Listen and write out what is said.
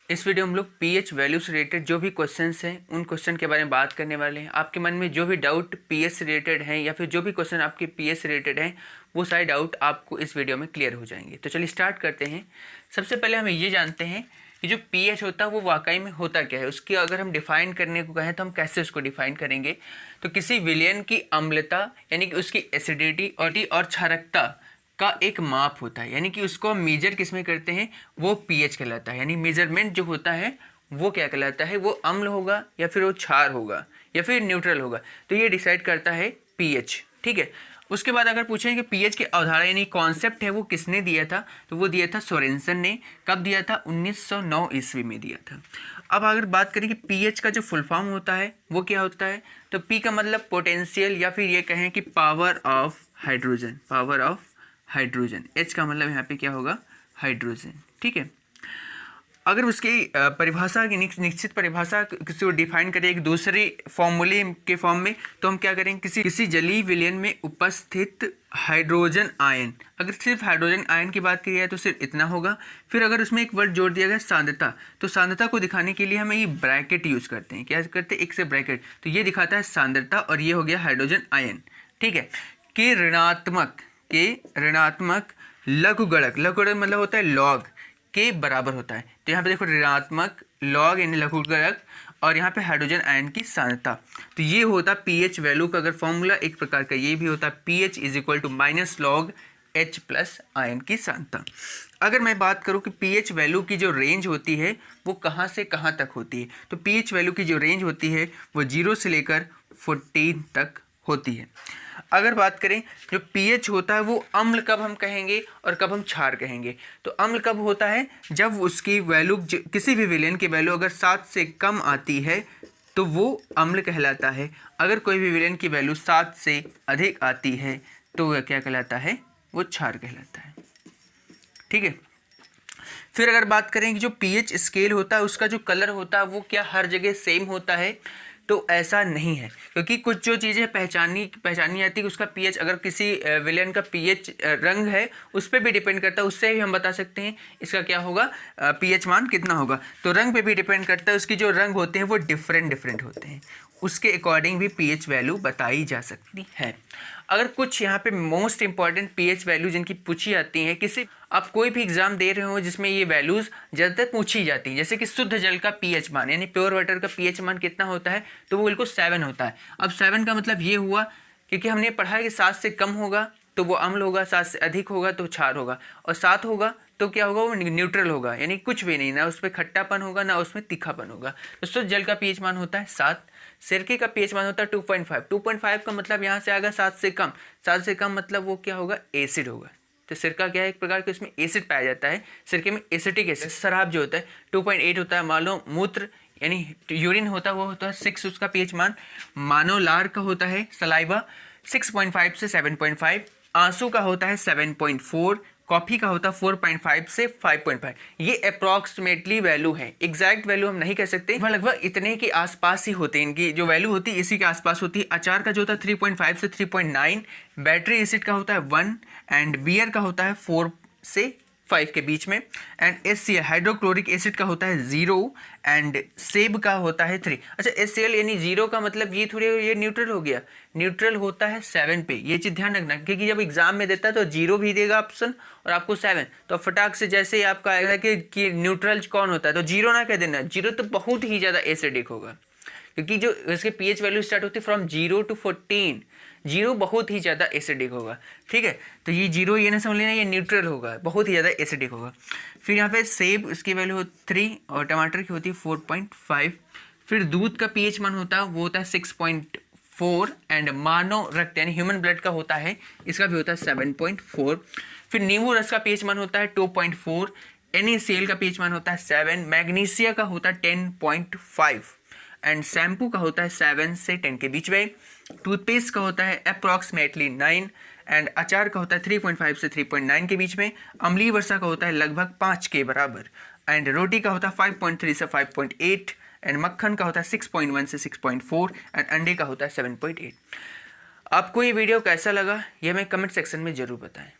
इस वीडियो में हम लोग पीएच वैल्यू से रिलेटेड जो भी क्वेश्चंस हैं उन क्वेश्चन के बारे में बात करने वाले हैं। आपके मन में जो भी डाउट पीएच से रिलेटेड हैं या फिर जो भी क्वेश्चन आपके पीएच से रिलेटेड हैं वो सारे डाउट आपको इस वीडियो में क्लियर हो जाएंगे। तो चलिए स्टार्ट करते हैं। सबसे पहले हम ये जानते हैं कि जो पीएच होता है वो वाकई में होता क्या है। उसकी अगर हम डिफाइन करने को कहें तो हम कैसे उसको डिफाइन करेंगे। तो किसी विलयन की अम्लता यानी कि उसकी एसिडिटी और क्षारकता का एक माप होता है, यानी कि उसको हम मेजर किस में करते हैं, वो पीएच कहलाता है। यानी मेजरमेंट जो होता है वो क्या कहलाता है, वो अम्ल होगा या फिर वो क्षार होगा या फिर न्यूट्रल होगा। तो ये डिसाइड करता है पीएच। ठीक है। उसके बाद अगर पूछें कि पीएच की अवधारणा यानी कॉन्सेप्ट है वो किसने दिया था, तो वो दिया था सोरेनसन ने। कब दिया था? 1909 ईस्वी में दिया था। अब अगर बात करें कि पीएच का जो फुल फॉर्म होता है वो क्या होता है, तो पी का मतलब पोटेंशियल या फिर ये कहें कि power of hydrogen, power of hydrogen. H का मतलब यहाँ पे क्या होगा, हाइड्रोजन। ठीक है। अगर उसकी परिभाषा की निश्चित परिभाषा किसी को डिफाइन करें एक दूसरे फॉर्मूले के फॉर्म में, तो हम क्या करें, किसी जलीय विलयन में उपस्थित हाइड्रोजन आयन। अगर सिर्फ हाइड्रोजन आयन की बात की जाए तो सिर्फ इतना होगा। फिर अगर उसमें एक वर्ड जोड़ दिया गया सांद्रता, तो सांद्रता को दिखाने के लिए हम ये ब्रैकेट यूज करते हैं। क्या करते हैं? एक से ब्रैकेट, तो ये दिखाता है सांद्रता और ये हो गया हाइड्रोजन आयन। ठीक है। के ऋणात्मक लघुगणक, लघुगणक मतलब होता है लॉग के बराबर होता है। तो यहाँ पे देखो ऋणात्मक लॉग यानी लघुगणक और यहाँ पे हाइड्रोजन आयन की सांद्रता। तो ये होता पीएच वैल्यू का अगर फॉर्मूला एक प्रकार का ये भी होता pH is equal to minus log H plus ion की सांद्रता। अगर मैं बात करूँ कि पीएच वैल्यू की जो रेंज होती है वो कहाँ से कहाँ तक होती है, तो पीएच वैल्यू की जो रेंज होती है वो 0 से लेकर 14 तक होती है। अगर बात करें जो पीएच होता है वो अम्ल कब हम कहेंगे और कब हम क्षार कहेंगे, तो अम्ल कब होता है जब उसकी वैल्यू किसी भी विलयन की वैल्यू अगर 7 से कम आती है तो वो अम्ल कहलाता है। अगर कोई भी विलयन की वैल्यू 7 से अधिक आती है तो वह क्या कहलाता है, वो क्षार कहलाता है। ठीक है। फिर अगर बात करें कि जो पीएच स्केल होता है उसका जो कलर होता है वो क्या हर जगह सेम होता है, तो ऐसा नहीं है, क्योंकि कुछ जो चीज़ें पहचानी जाती है उसका पीएच, अगर किसी विलयन का पीएच रंग है उस पर भी डिपेंड करता है, उससे भी हम बता सकते हैं इसका क्या होगा, पीएच मान कितना होगा। तो रंग पे भी डिपेंड करता है, उसकी जो रंग होते हैं वो डिफरेंट होते हैं, उसके अकॉर्डिंग भी पीएच वैल्यू बताई जा सकती है। अगर कुछ यहाँ पे मोस्ट इंपॉर्टेंट पीएच वैल्यू जिनकी पूछी जाती हैं, किसी आप कोई भी एग्जाम दे रहे हो जिसमें ये वैल्यूज़ ज़्यादातर पूछी जाती हैं, जैसे कि शुद्ध जल का पीएच मान यानी प्योर वाटर का पीएच मान कितना होता है, तो वो बिल्कुल 7 होता है। अब 7 का मतलब ये हुआ क्योंकि हमने पढ़ा है कि 7 से कम होगा तो वो अम्ल होगा, 7 से अधिक होगा तो क्षार होगा, और 7 होगा तो क्या होगा, वो न्यूट्रल होगा, यानी कुछ भी नहीं, ना उसमें खट्टापन होगा ना उसमें तीखापन होगा। तो शुद्ध जल का पीएच मान होता है 7। सिरके का पीएच मान होता है 2.5। 2.5 का मतलब यहाँ से आएगा 7 से कम। 7 से कम मतलब वो क्या होगा, एसिड होगा। तो सिरका क्या है, एक प्रकार के उसमें एसिड पाया जाता है, सिरके में एसिटिक एसिड। शराब जो होता है 2.8 होता है। मानो मूत्र यानी यूरिन होता है वो होता है 6 उसका पीएच मान। मानो लार का होता है सलाइवा 6.5 से 7.5। आंसू का होता है 7.4। कॉफ़ी का होता है 4.5 से 5.5। ये अप्रॉक्सीमेटली वैल्यू है, एग्जैक्ट वैल्यू हम नहीं कह सकते, लगभग इतने के आसपास ही होते हैं, इनकी जो वैल्यू होती है इसी के आसपास होती है। अचार का जो होता है 3.5 से 3.9। बैटरी एसिड का होता है 1 एंड बियर का होता है 4 से 5 के बीच में। एंड HCl हाइड्रोक्लोरिक एसिड का होता है 0 एंड सेब का होता है 3। अच्छा HCl यानी 0 का मतलब ये थोड़ी ये न्यूट्रल हो गया, न्यूट्रल होता है 7 पे। ये चीज़ ध्यान रखना, क्योंकि जब एग्जाम में देता है तो 0 भी देगा ऑप्शन और आपको 7, तो फटाक से जैसे ही आपका आएगा कि न्यूट्रल कौन होता है तो 0 ना कह देना। 0 तो बहुत ही ज़्यादा एसिडिक होगा, क्योंकि जो इसके पीएच वैल्यू स्टार्ट होती है फ्रॉम 0 to 14। 0 बहुत ही ज़्यादा एसिडिक होगा। ठीक है। तो ये 0 ये ना समझ लेना, ये न्यूट्रल होगा, बहुत ही ज़्यादा एसिडिक होगा। फिर यहाँ पे सेब इसकी वैल्यू 3 और टमाटर की होती है 4.5। फिर दूध का पीएच मान होता है वो होता है 6.4 एंड मानव रक्त यानी ह्यूमन ब्लड का होता है, इसका भी होता है 7.4। फिर नींबू रस का पीएच मान होता है 2.4। NaCl का पीएच मान होता है 7। मैग्नीशिया का होता है 10.5 एंड शैम्पू का होता है 7 से 10 के बीच में। टूथपेस्ट का होता है अप्रॉक्सीमेटली 9 एंड अचार का होता है 3.5 से 3.9 के बीच में। अम्लीय वर्षा का होता है लगभग 5 के बराबर एंड रोटी का होता है 5.3 से 5.8 एंड मक्खन का होता है 6.1 से 6.4 एंड अंडे का होता है 7.8। आपको ये वीडियो कैसा लगा ये हमें कमेंट सेक्शन में ज़रूर बताएं।